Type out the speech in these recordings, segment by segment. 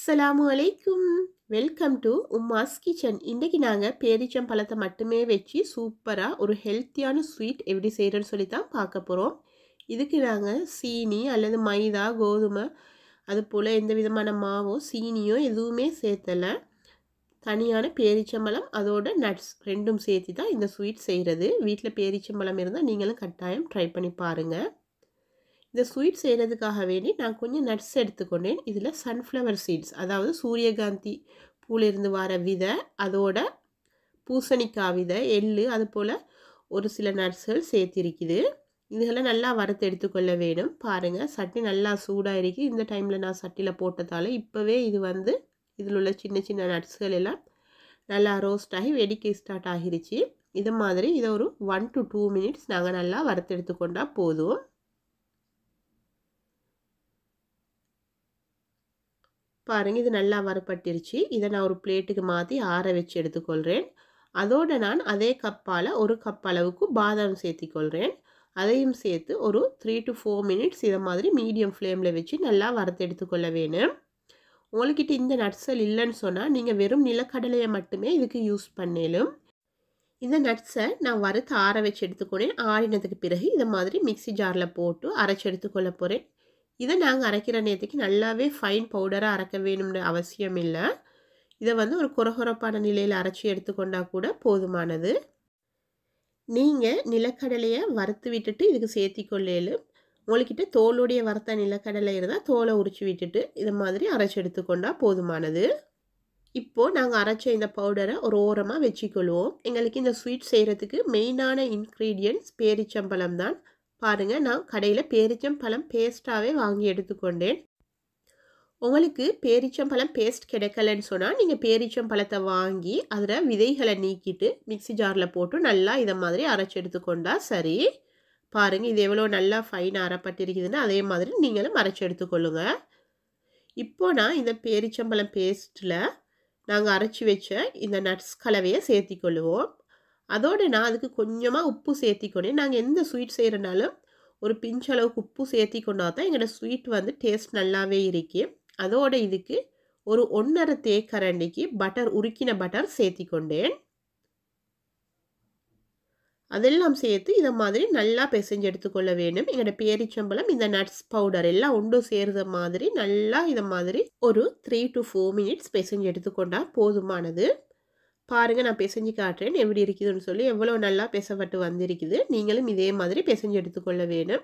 அஸ்ஸலாமு அலைக்கும். Welcome to Umma's kitchen. இன்றைக்கி நாங்கள் பேரிச்சம்பழத்தை மட்டுமே வச்சு சூப்பராக ஒரு ஹெல்த்தியான ஸ்வீட் எப்படி செய்கிறோன்னு சொல்லி தான் பார்க்க போகிறோம். இதுக்கு நாங்கள் சீனி அல்லது மைதா, கோதுமை அது போல் எந்த விதமான மாவோ சீனியோ எதுவுமே சேர்த்தலை. தனியான பேரிச்சம்பழம் அதோட நட்ஸ் ரெண்டும் சேர்த்து தான் இந்த ஸ்வீட் செய்கிறது. வீட்டில் பேரிச்சம்பழம் இருந்தால் நீங்களும் கட்டாயம் ட்ரை பண்ணி பாருங்கள். இந்த ஸ்வீட் செய்கிறதுக்காக வேண்டி நான் கொஞ்சம் நட்ஸ் எடுத்துக்கொண்டேன். இதில் சன்ஃப்ளவர் சீட்ஸ், அதாவது சூரியகாந்தி பூலிருந்து வர விதை, அதோட பூசணிக்காய் விதை, எள்ளு, அது போல் ஒரு சில நட்ஸ்கள் சேர்த்திருக்குது. இதுகளை நல்லா வறுத்து எடுத்துக்கொள்ள வேணும். பாருங்கள், சட்டி நல்லா சூடாக இருக்குது. இந்த டைமில் நான் சட்டியில் போட்டதால் இப்போவே இதில் உள்ள சின்ன சின்ன நட்ஸ்கள் எல்லாம் நல்லா ரோஸ்ட் ஆகி வெடிக்க ஸ்டார்ட் ஆகிருச்சு. இது மாதிரி இதை ஒரு 1 to 2 மினிட்ஸ் நாங்கள் நல்லா வறுத்து எடுத்துக்கொண்டால் போதும். பாருங்கள், இது நல்லா வறுப்பட்டுருச்சு. இதை நான் ஒரு பிளேட்டுக்கு மாற்றி ஆற வச்சு எடுத்துக்கொள்கிறேன். அதோடு நான் அதே கப்பால் ஒரு கப் அளவுக்கு பாதாம் சேர்த்திக்கொள்கிறேன். அதையும் சேர்த்து ஒரு 3 to 4 மினிட்ஸ் இதை மாதிரி மீடியம் ஃப்ளேமில் வச்சு நல்லா வறுத்து எடுத்துக்கொள்ள வேணும். உங்கள்கிட்ட இந்த நட்ஸல் இல்லைன்னு சொன்னால் நீங்கள் வெறும் நிலக்கடலையை மட்டுமே இதுக்கு யூஸ் பண்ணலும். இந்த நட்ஸை நான் வறுத்து ஆற வச்சு எடுத்துக்கொண்டேன். ஆறினதுக்கு பிறகு இதை மாதிரி மிக்சி ஜாரில் போட்டு அரைச்சி எடுத்துக்கொள்ள போகிறேன். இதை நாங்கள் அரைக்கிற நேரத்துக்கு நல்லாவே ஃபைன் பவுடராக அரைக்க வேணும்னு அவசியம் இல்லை. இதை ஒரு கொரகொரப்பான நிலையில் அரைச்சி எடுத்துக்கொண்டா கூட போதுமானது. நீங்கள் நிலக்கடலையை வறுத்து விட்டுட்டு இதுக்கு சேர்த்திக்கொள்ளலும். உங்கள்கிட்ட தோலுடைய வறுத்த நிலக்கடலை இருந்தால் தோலை உரிச்சு விட்டுட்டு இதை மாதிரி அரைச்சி எடுத்துக்கொண்டா போதுமானது. இப்போது நாங்கள் அரைச்ச இந்த பவுடரை ஒரு ஓரமாக வச்சுக்கொள்வோம். எங்களுக்கு இந்த ஸ்வீட் செய்கிறதுக்கு மெயினான இன்க்ரீடியன்ட்ஸ் பேரிச்சம்பழம் தான். பாருங்கள், நான் கடையில் பேரிச்சம்பழம் பேஸ்ட்டாகவே வாங்கி எடுத்துக்கொண்டேன். உங்களுக்கு பேரிச்சம்பழம் பேஸ்ட் கிடைக்கலன்னு சொன்னால் நீங்கள் பேரிச்சம்பழத்தை வாங்கி அதில் விதைகளை நீக்கிட்டு மிக்சி ஜாரில் போட்டு நல்லா இதை மாதிரி அரைச்சி எடுத்துக்கொண்டா சரி. பாருங்கள், இது எவ்வளோ நல்லா ஃபைனாக அரைப்பட்டிருக்குதுன்னு அதே மாதிரி நீங்களும் அரைச்சி எடுத்துக்கொள்ளுங்க. இப்போ நான் இந்த பேரிச்சம்பழம் பேஸ்ட்டில் நாங்கள் அரைச்சி வச்ச இந்த நட்ஸ் கலவையை சேர்த்திக்கொள்ளுவோம். அதோடு நான் அதுக்கு கொஞ்சமாக உப்பு சேர்த்திக்கொண்டேன். நாங்கள் எந்த ஸ்வீட் செய்கிறனாலும் ஒரு பிஞ்ச் அளவுக்கு உப்பு சேர்த்திக்கொண்டா தான் எங்களோட ஸ்வீட் டேஸ்ட் நல்லாவே இருக்கு. அதோடு இதுக்கு ஒரு 1.5 தேக்கரண்டிக்கு பட்டர், உருக்கின பட்டர் சேர்த்திக்கொண்டேன். அதெல்லாம் சேர்த்து இதை மாதிரி நல்லா பிசைஞ்சு எடுத்துக்கொள்ள வேண்டும். எங்களோட பேரிச்சம்பழம் இந்த நட்ஸ் பவுடர் எல்லாம் ஒன்று சேர்ந்த மாதிரி நல்லா இதை மாதிரி ஒரு 3 to 4 மினிட்ஸ் பிசைஞ்சு எடுத்துக்கொண்டா போதுமானது. பாருங்கள், நான் பிசைஞ்சு காட்டுறேன் எப்படி இருக்குதுன்னு சொல்லி. எவ்வளோ நல்லா பிசைப்பட்டு வந்திருக்குது. நீங்களும் இதே மாதிரி பிசைஞ்சு எடுத்துக்கொள்ள வேணும்.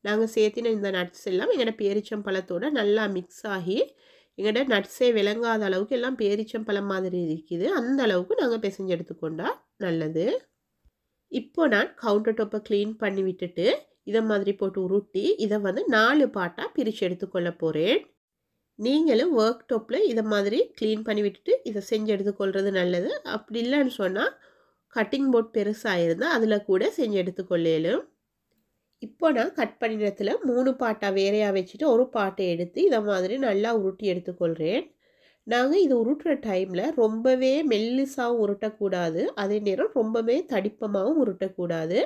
நாங்கள் சேர்த்தின இந்த நட்ஸ் எல்லாம் எங்களோட பேரிச்சம்பழத்தோடு நல்லா மிக்ஸ் ஆகி எங்களோட நட்ஸே விளங்காத அளவுக்கு எல்லாம் பேரிச்சம்பழம் மாதிரி இருக்குது. அந்த அளவுக்கு நாங்கள் பிசைஞ்சு எடுத்துக்கொண்டா நல்லது. இப்போ நான் கவுண்டர் டாப்பை க்ளீன் பண்ணி விட்டுட்டு இதை மாதிரி போட்டு உருட்டி இதை 4 பார்ட்டாக பிரித்து எடுத்துக்கொள்ள போகிறேன். நீங்களும் ஒர்க் டாப்பில் இதை மாதிரி க்ளீன் பண்ணி விட்டுட்டு இதை செஞ்சு எடுத்துக்கொள்வது நல்லது. அப்படி இல்லைன்னு சொன்னால் கட்டிங் போர்ட் பெருசாக இருந்தால் அதில் கூட செஞ்சு எடுத்துக்கொள்ளலும். இப்போ நான் கட் பண்ணிடத்தில் 3 பார்ட்டாக வேறையாக வச்சுட்டு ஒரு பார்ட்டை எடுத்து இதை மாதிரி நல்லா உருட்டி எடுத்துக்கொள்கிறேன். நாங்கள் இது உருட்டுற டைமில் ரொம்பவே மெல்லிசாகவும் உருட்டக்கூடாது, அதே நேரம் ரொம்பவே தடிப்பமாகவும் உருட்டக்கூடாது.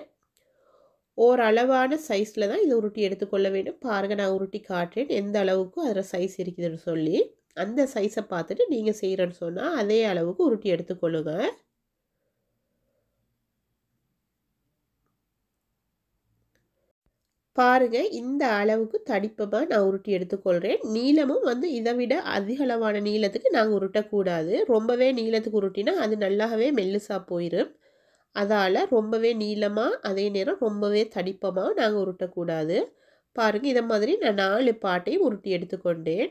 ஓரளவான சைஸில் தான் இதை உருட்டி எடுத்துக்கொள்ள வேண்டும். பாருங்கள், நான் உருட்டி காட்டுறேன் எந்த அளவுக்கு அதில் சைஸ் இருக்குதுன்னு சொல்லி. அந்த சைஸை பார்த்துட்டு நீங்கள் செய்கிறேன்னு சொன்னால் அதே அளவுக்கு உருட்டி எடுத்துக்கொள்ளுங்க. பாருங்கள், இந்த அளவுக்கு தடிப்பமாக நான் உருட்டி எடுத்துக்கொள்கிறேன். நீளமும் இதை விட அதிக அளவான நீளத்துக்கு நாங்கள் உருட்டக்கூடாது. ரொம்பவே நீளத்துக்கு உருட்டினா அது நல்லாவே மெல்லிசாக போயிடும். அதால் ரொம்பவே நீளமாக அதே நேரம் ரொம்பவே தடிப்பமாக நாங்கள் உருட்டக்கூடாது. பாருங்கள், இதை மாதிரி நான் 4 பார்ட்டையும் உருட்டி எடுத்துக்கொண்டேன்.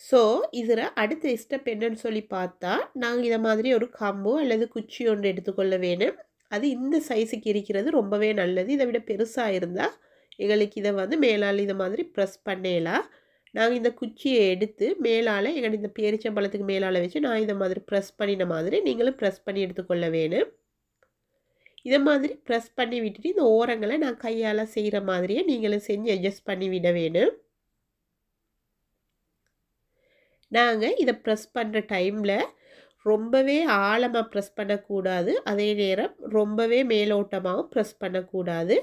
ஸோ இதில் அடுத்த ஸ்டெப் என்னன்னு சொல்லி பார்த்தா, நாங்கள் இதை மாதிரி ஒரு கம்போ அல்லது குச்சி ஒன்று எடுத்துக்கொள்ள வேணும். அது இந்த சைஸுக்கு இருக்கிறது ரொம்பவே நல்லது. இதை விட பெருசாக இருந்தால் எங்களுக்கு இதை மேலால் இதை மாதிரி ப்ரெஸ் பண்ணலாம். நாங்கள் இந்த குச்சியை எடுத்து மேலால் எங்களுக்கு இந்த பேரிச்சம்பழத்துக்கு மேலால் வச்சு நான் இதை மாதிரி ப்ரெஸ் பண்ணின மாதிரி நீங்களும் ப்ரெஸ் பண்ணி எடுத்துக்கொள்ள வேணும். இதை மாதிரி ப்ரெஸ் பண்ணி விட்டுட்டு இந்த ஓரங்களை நான் கையால் செய்கிற மாதிரியே நீங்களும் செஞ்சு அட்ஜஸ்ட் பண்ணி விட வேணும். நாங்கள் இதை ப்ரெஸ் பண்ணுற டைமில் ரொம்பவே ஆழமாக ப்ரெஸ் பண்ணக்கூடாது, அதே நேரம் ரொம்பவே மேலோட்டமாகவும் ப்ரெஸ் பண்ணக்கூடாது.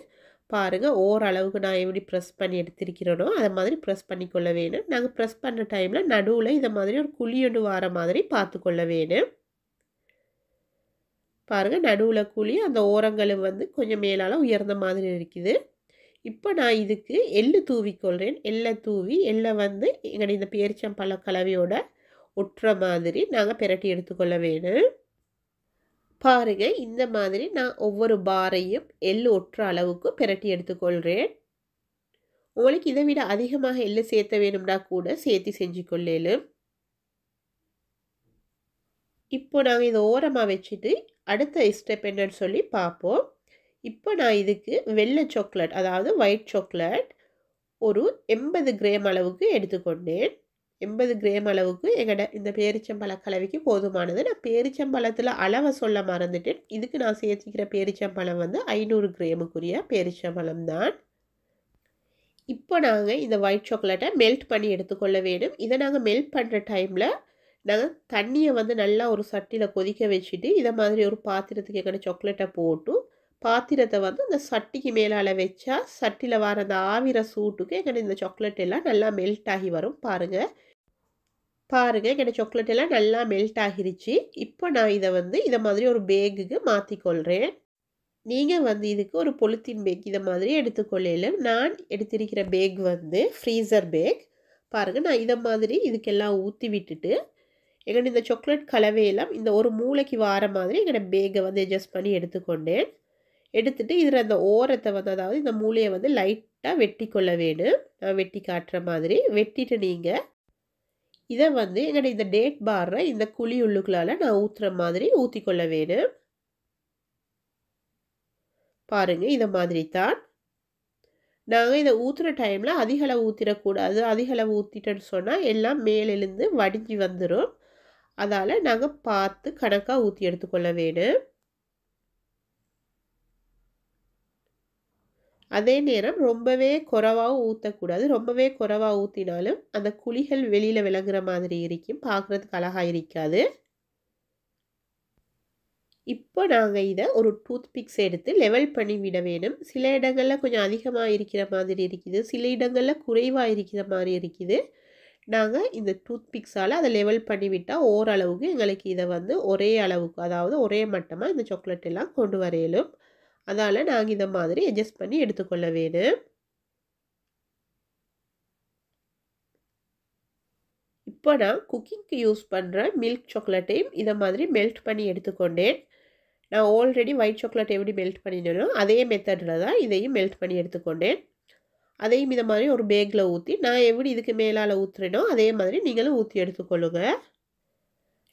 பாருங்கள் ஓரளவுக்கு நான் எப்படி ப்ரெஸ் பண்ணி எடுத்திருக்கிறேனோ அதை மாதிரி ப்ரெஸ் பண்ணிக்கொள்ள வேணும். நாங்கள் ப்ரெஸ் பண்ணுற டைமில் நடுவில் இதை மாதிரி ஒரு குழி ஒன்று வர மாதிரி பார்த்துக்கொள்ள வேணும். பாருங்கள் நடுவில் குழி, அந்த ஓரங்களும் வந்து கொஞ்சம் மேலால் உயர்ந்த மாதிரி இருக்குது. இப்போ நான் இதுக்கு எள்ளு தூவிக்கொள்கிறேன். எள்ளை வந்து எங்களுடைய இந்த பேரிச்சம்பழ கலவையோட ஒட்டுற மாதிரி நாங்கள் பிரட்டி எடுத்துக்கொள்ள வேணும். பாருங்கள் இந்த மாதிரி நான் ஒவ்வொரு பாரையும் எள்ளு ஒட்டுற அளவுக்கு பிரட்டி எடுத்துக்கொள்கிறேன். உங்களுக்கு இதை விட அதிகமாக எள்ளு சேர்த்த வேணும்னா கூட சேர்த்து செஞ்சு கொள்ளலும். இப்போ நாங்கள் இதை ஓரமாக வச்சுட்டு அடுத்த ஸ்டெப் என்னன்னு சொல்லி பார்ப்போம். இப்போ நான் இதுக்கு வெள்ளை சாக்லேட், அதாவது ஒயிட் சாக்லேட் ஒரு 80 கிராம் அளவுக்கு எடுத்துக்கொண்டேன். 80 கிராம் அளவுக்கு எங்களோட இந்த பேரிச்சம்பழ கலவைக்கு போதுமானது. நான் பேரிச்சம்பழத்தில் அளவை சொல்ல மறந்துட்டேன். இதுக்கு நான் சேர்த்துக்கிற பேரிச்சம்பழம் வந்து 500 கிராமுக்குரிய பேரிச்சம்பழம் தான். இப்போ நாங்கள் இந்த ஒயிட் சாக்லேட்டை மெல்ட் பண்ணி எடுத்துக்கொள்ள வேணும். இதை நாங்கள் மெல்ட் பண்ணுற டைமில் நாங்கள் தண்ணியை வந்து நல்லா ஒரு சட்டியில் கொதிக்க வச்சுட்டு இதை மாதிரி ஒரு பாத்திரத்துக்கு எங்களோட சாக்லேட்டை போட்டு பாத்திரத்தை வந்து அந்த சட்டிக்கு மேலால் வச்சா சட்டியில் வர அந்த ஆவிர சூட்டுக்கு எங்களோட இந்த சாக்லேட் எல்லாம் நல்லா மெல்ட் ஆகி வரும். பாருங்கள் எங்களோட சாக்லேட் எல்லாம் நல்லா மெல்ட் ஆகிருச்சு. இப்போ நான் இதை வந்து இதை மாதிரி ஒரு பேக்குக்கு மாற்றிக்கொள்கிறேன். நீங்கள் வந்து இதுக்கு ஒரு பொலித்தீன் பேக் இதை மாதிரி எடுத்துக்கொள்ளலும். நான் எடுத்திருக்கிற பேக் வந்து ஃப்ரீசர் பேக். பாருங்கள் நான் இதை மாதிரி இதுக்கெல்லாம் ஊற்றி விட்டுட்டு எங்களோட இந்த சாக்லேட் கலவையெல்லாம் இந்த ஒரு மூளைக்கு வார மாதிரி எங்களோட பேக்கை வந்து அட்ஜஸ்ட் பண்ணி எடுத்துக்கொண்டேன். எடுத்துகிட்டு இதில் அந்த ஓரத்தை வந்து, அதாவது இந்த மூளையை வந்து லைட்டாக வெட்டி கொள்ள வேணும். நான் வெட்டி காட்டுற மாதிரி வெட்டிட்டு நீங்கள் இதை வந்து எங்களோட இந்த டேட் பாரை இந்த குழி உள்ளுக்குள்ளால் நான் ஊற்றுற மாதிரி ஊற்றிக்கொள்ள வேணும். பாருங்கள் இதை மாதிரி தான். நாங்கள் இதை ஊற்றுற டைமில் அதிக அளவு ஊற்றிடக்கூடாது. அதிக அளவு ஊற்றிட்டேன்னு சொன்னால் எல்லாம் மேலிருந்து வடிஞ்சு வந்துடும். அதால் நாங்கள் பார்த்து கணக்காக ஊற்றி எடுத்துக்கொள்ள வேணும். அதே நேரம் ரொம்பவே குறைவாகவும் ஊற்றக்கூடாது. ரொம்பவே குறைவாக ஊற்றினாலும் அந்த குழிகள் வெளியில் விளங்குற மாதிரி இருக்கும், பார்க்குறதுக்கு அழகாக இருக்காது. இப்போ நாங்கள் இதை ஒரு டூத் பிக்ஸ் எடுத்து லெவல் பண்ணி விட வேணும். சில இடங்களில் கொஞ்சம் அதிகமாக இருக்கிற மாதிரி இருக்குது, சில இடங்களில் குறைவாக இருக்கிற மாதிரி இருக்குது. நாங்கள் இந்த டூத் பிக்ஸால் அதை லெவல் பண்ணி விட்டால் ஓரளவுக்கு எங்களுக்கு இதை வந்து ஒரே அளவுக்கு, அதாவது ஒரே மட்டமாக இந்த சாக்லேட் எல்லாம் கொண்டு வரையலும். அதால் நாங்கள் இதை மாதிரி அட்ஜஸ்ட் பண்ணி எடுத்துக்கொள்ள வேணும். இப்போ நான் குக்கிங்க்கு யூஸ் பண்ணுற மில்க் சாக்லேட்டையும் இதை மாதிரி மெல்ட் பண்ணி எடுத்துக்கொண்டேன். நான் ஆல்ரெடி ஒயிட் சாக்லேட் எப்படி மெல்ட் பண்ணினேனோ அதே மெத்தடில் தான் இதையும் மெல்ட் பண்ணி எடுத்துக்கொண்டேன். அதையும் இதை மாதிரி ஒரு பேக்கில் ஊற்றி நான் எப்படி இதுக்கு மேலால் ஊற்றுறேனோ அதே மாதிரி நீங்களும் ஊற்றி எடுத்துக்கொள்ளுங்க.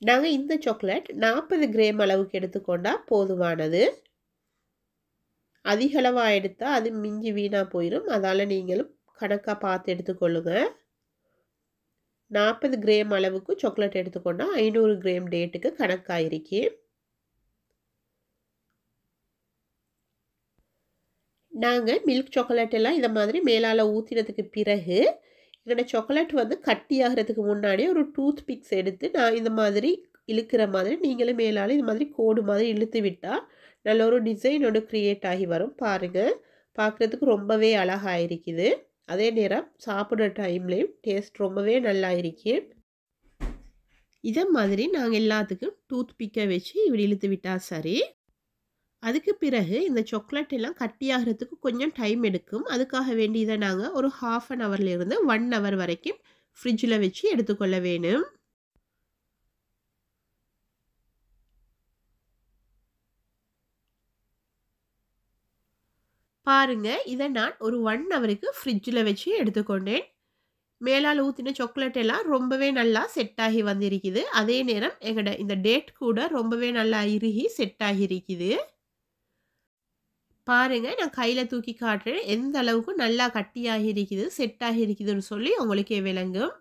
நாங்கள் இந்த சாக்லேட் 40 கிராம் அளவுக்கு எடுத்துக்கொண்டால் போதுமானது. அதிக அளவாக எடுத்தால் அது மிஞ்சி வீணாக போயிடும். அதால் நீங்களும் கணக்காக பார்த்து எடுத்துக்கொள்ளுங்க. 40 கிராம் அளவுக்கு சாக்லேட் எடுத்துக்கொண்டால் 500 கிராம் டேட்டுக்கு கணக்காயிருக்கு. நாங்கள் மில்க் சாக்லேட் எல்லாம் இதை மாதிரி மேலால் ஊற்றினதுக்கு பிறகு என்னோட சாக்லேட் வந்து கட்டியாகிறதுக்கு முன்னாடி ஒரு டூத் பிக்ஸ் எடுத்து நான் இந்த மாதிரி இழுக்கிற மாதிரி நீங்களும் மேலால் இது மாதிரி கோடு மாதிரி இழுத்து விட்டால் நல்ல ஒரு டிசைனோட க்ரியேட் ஆகி வரும். பாருங்கள் பார்க்குறதுக்கு ரொம்பவே அழகாக இருக்குது. அதே நேரம் சாப்பிட்ற டைம்லேயும் டேஸ்ட் ரொம்பவே நல்லா இருக்கு. இதை மாதிரி நாங்கள் எல்லாத்துக்கும் டூத் பிக்கை வச்சு இப்படி இழுத்து விட்டால் சரி. அதுக்கு பிறகு இந்த சாக்லேட் எல்லாம் கட்டியாகிறதுக்கு கொஞ்சம் டைம் எடுக்கும். அதுக்காக வேண்டி இதை நாங்கள் ஒரு 1/2 ஹவர்லேருந்து 1 ஹவர் வரைக்கும் ஃப்ரிட்ஜில் வச்சு எடுத்துக்கொள்ள வேணும். பாருங்கள் இதை நான் ஒரு 1 ஹவருக்கு ஃப்ரிட்ஜில் வச்சு எடுத்துக்கொண்டேன். மேலால் ஊற்றின சாக்லேட் எல்லாம் ரொம்பவே நல்லா செட் ஆகி வந்திருக்குது. அதே நேரம் எங்களோட இந்த டேட் கூட ரொம்பவே நல்லா இறுகி செட் ஆகியிருக்குது. பாருங்கள் நான் கையில் தூக்கி காட்டுறேன் எந்த அளவுக்கு நல்லா கட்டியாகி இருக்குது, செட் ஆகி இருக்குதுன்னு சொல்லி உங்களுக்கே விளங்கும்.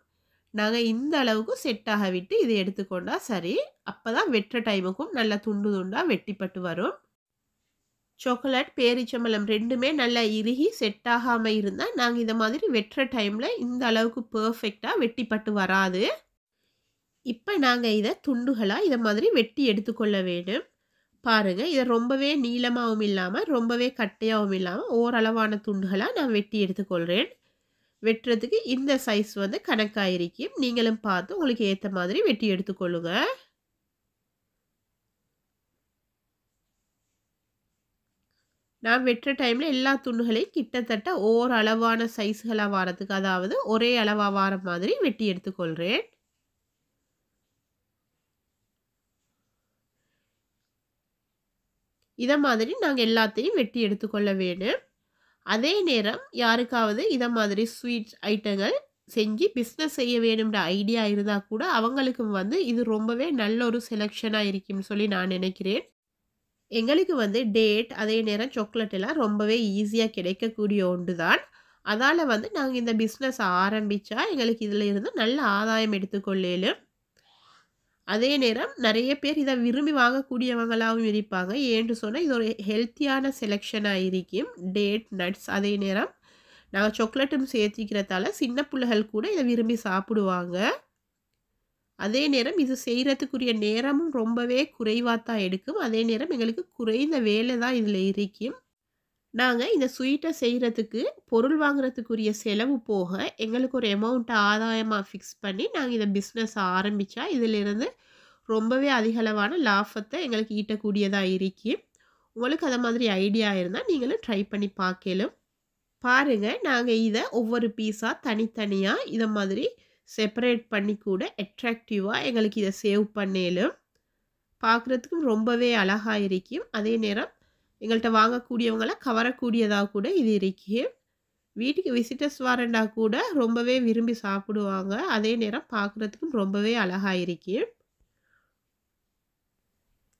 நாங்கள் இந்த அளவுக்கு செட் ஆக விட்டு இதை எடுத்துக்கொண்டா சரி. அப்போ தான் வெட்டுற டைமுக்கும் நல்லா துண்டு துண்டாக வெட்டிப்பட்டு வரும். சாக்லேட் பேரிச்சம்பழம் ரெண்டுமே நல்லா இறுகி செட் ஆகாமல் இருந்தால் நாங்கள் இதை மாதிரி வெட்டுற டைமில் இந்த அளவுக்கு பர்ஃபெக்டாக வெட்டிப்பட்டு வராது. இப்போ நாங்கள் இதை துண்டுகளாக இதை மாதிரி வெட்டி எடுத்துக்கொள்ள வேணும். பாருங்க, இத ரொம்பவே நீளமாவும் இல்லாம, ரொம்பவே கட்டையாவும் இல்லாம, ஓரளவான துண்டுகளா நான் வெட்டி எடுத்துக்கொள்றேன். வெட்டுறதுக்கு இந்த சைஸ் வந்து கணக்கா இருக்கும். நீங்களும் பார்த்து உங்களுக்கு ஏத்த மாதிரி வெட்டி எடுத்துக்கொள்ளுங்க. நான் வெட்டுற டைம்ல எல்லா துண்டுகளையும் கிட்டத்தட்ட ஓரளவான சைஸ்களா வாரதுக்கு, அதாவது ஒரே அளவா வார மாதிரி வெட்டி எடுத்துக்கொள்றேன். இத மாதிரி நாங்க எல்லாத்தையும் வெட்டி எடுத்துக்கொள்ள வேணும். அதே நேரம் யாருக்காவது இத மாதிரி ஸ்வீட் ஐட்டங்கள் செஞ்சு பிசினஸ் செய்ய வேணும்ன்ற ஐடியா இருந்தா கூட, அவங்களுக்கும் வந்து இது ரொம்பவே நல்ல ஒரு செலக்ஷனா இருக்கும்னு சொல்லி நான் நினைக்கிறேன். எங்களுக்கு வந்து டேட், அதே நேரம் சாக்லேட் எல்லாம் ரொம்பவே ஈஸியா கிடைக்கக்கூடிய ஒன்று தான். அதால வந்து நாங்க இந்த பிசினஸ் ஆரம்பிச்சா, எங்களுக்கு இதுல இருந்து நல்ல ஆதாயம் எடுத்துக்கொள்ளேலும். அதே நேரம் நெறைய பேர் இத விரும்பி வாங்கக்கூடியவங்களாவும் இருப்பாங்க. ஏன்னு சொன்னா, இது ஒரு ஹெல்த்தியான செலக்ஷனா இருக்கும். டேட், நட்ஸ் அதே நேரம் நாங்க சாக்லேட்டும் சேர்த்திக்கிறதால, சின்ன புள்ளைகள் கூட இத விரும்பி சாப்பிடுவாங்க. அதே நேரம் இது செய்றதுக்குரிய நேரமும் ரொம்பவே குறைவா தான் எடுக்கும். அதே நேரம் எங்களுக்கு குறைந்த வேலை தான் இதுல இருக்கும். நாங்க இந்த ஸ்வீட்ட செய்றதுக்கு, பொருள் வாங்குறதுக்குரிய செலவு போக, எங்களுக்கு ஒரு அமௌண்ட் ஆதாயமா ஃபிக்ஸ் பண்ணி, நாங்க இந்த பிசினஸ் ஆரம்பிச்சா, இதிலிருந்து ரொம்பவே அதிகளவான லாபத்த எங்களுக்கு ஈட்டக்கூடியதா இருக்கும். உங்களுக்கு அத மாதிரி ஐடியா இருந்தா, நீங்களும் ட்ரை பண்ணி பார்க்கலாம். பாருங்க, நாங்க இத ஒவ்வொரு பீஸா தனித்தனியா இத மாதிரி செப்பரேட் பண்ணி கூட அட்ராக்டிவா எங்களுக்கு இத சேவ் பண்ணேலும். பார்க்குறதுக்கும் ரொம்பவே அழகா இருக்கும். அதே நேரம் எங்கள்ட்ட வாங்கக்கூடியவங்கள கவரக்கூடியதா கூட இது இருக்கு. வீட்டுக்கு விசிட்டர்ஸ் வரண்டா கூட ரொம்பவே விரும்பி சாப்பிடுவாங்க. அதே நேரம் பார்க்குறதுக்கும் ரொம்பவே அழகா இருக்கு.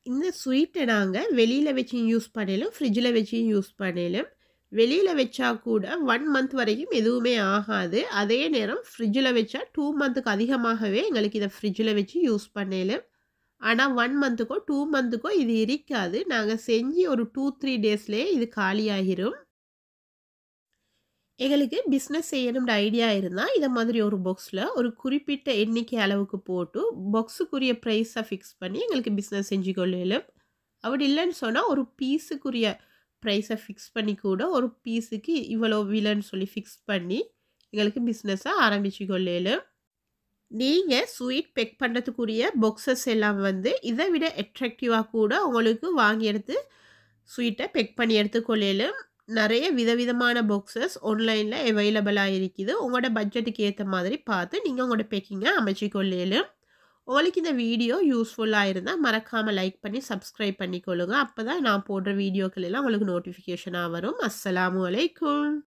இந்த ஸ்வீட்ட நாங்க வெளியில வச்சும் யூஸ் பண்ணலும், ஃப்ரிட்ஜ்ல வச்சும் யூஸ் பண்ணலும். வெளியில வச்சா கூட 1 மந்த் வரைக்கும் எதுவுமே ஆகாது. அதே நேரம் ஃப்ரிட்ஜ்ல வச்சா 2 மந்த்துக்கு அதிகமாகவே எங்களுக்கு இத ஃப்ரிட்ஜ்ல வச்சு யூஸ் பண்ணலும். ஆனா 1 மந்த்துக்கோ, 2 மந்த்துக்கோ இது இருக்காது. நாங்க செஞ்சு ஒரு 2, 3 டேஸ்லயே இது காலியாகிரும். எங்களுக்கு பிசினஸ் செய்யணும்ன்ற ஐடியா இருந்தா, இத மாதிரி ஒரு பாக்ஸ்ல ஒரு குறிப்பிட்ட எண்ணிக்கை அளவுக்கு போட்டு, பாக்ஸுக்குரிய பிரைஸ ஃபிக்ஸ் பண்ணி எங்களுக்கு பிசினஸ் செஞ்சு கொள்ளலும். அப்படி இல்லன்னு சொன்னா, ஒரு பீஸுக்குரிய பிரைஸ ஃபிக்ஸ் பண்ணி கூட, ஒரு பீஸுக்கு இவ்வளோ விலைன்னு சொல்லி ஃபிக்ஸ் பண்ணி, எங்களுக்கு பிசினஸ ஆரம்பிச்சு கொள்ளலும். நீங்க ஸ்வீட் பெக் பண்றதுக்குரிய பாக்ஸஸ் எல்லாம் வந்து, இத விட அட்ராக்டிவா கூட உங்களுக்கு வாங்கி எடுத்து, ஸ்வீட்ட பெக் பண்ணி எடுத்துக்கொள்ளலும். நெறைய விதவிதமான பாக்ஸஸ் ஆன்லைன்ல அவைலபிளா இருக்குது. உங்களோட பட்ஜெட்டுக்கு ஏத்த மாதிரி பார்த்து, நீங்க உங்களோட பெக்கிங்க அமைச்சு கொள்ளலும். உங்களுக்கு இந்த வீடியோ யூஸ்ஃபுல்லா இருந்தா, மறக்காம லைக் பண்ணி சப்ஸ்கிரைப் பண்ணிக்கொள்ளுங்க. அப்பதான் நான் போடுற வீடியோக்கள் எல்லாம் உங்களுக்கு நோட்டிஃபிகேஷனா வரும். அஸ்ஸலாமு அலைக்கும்.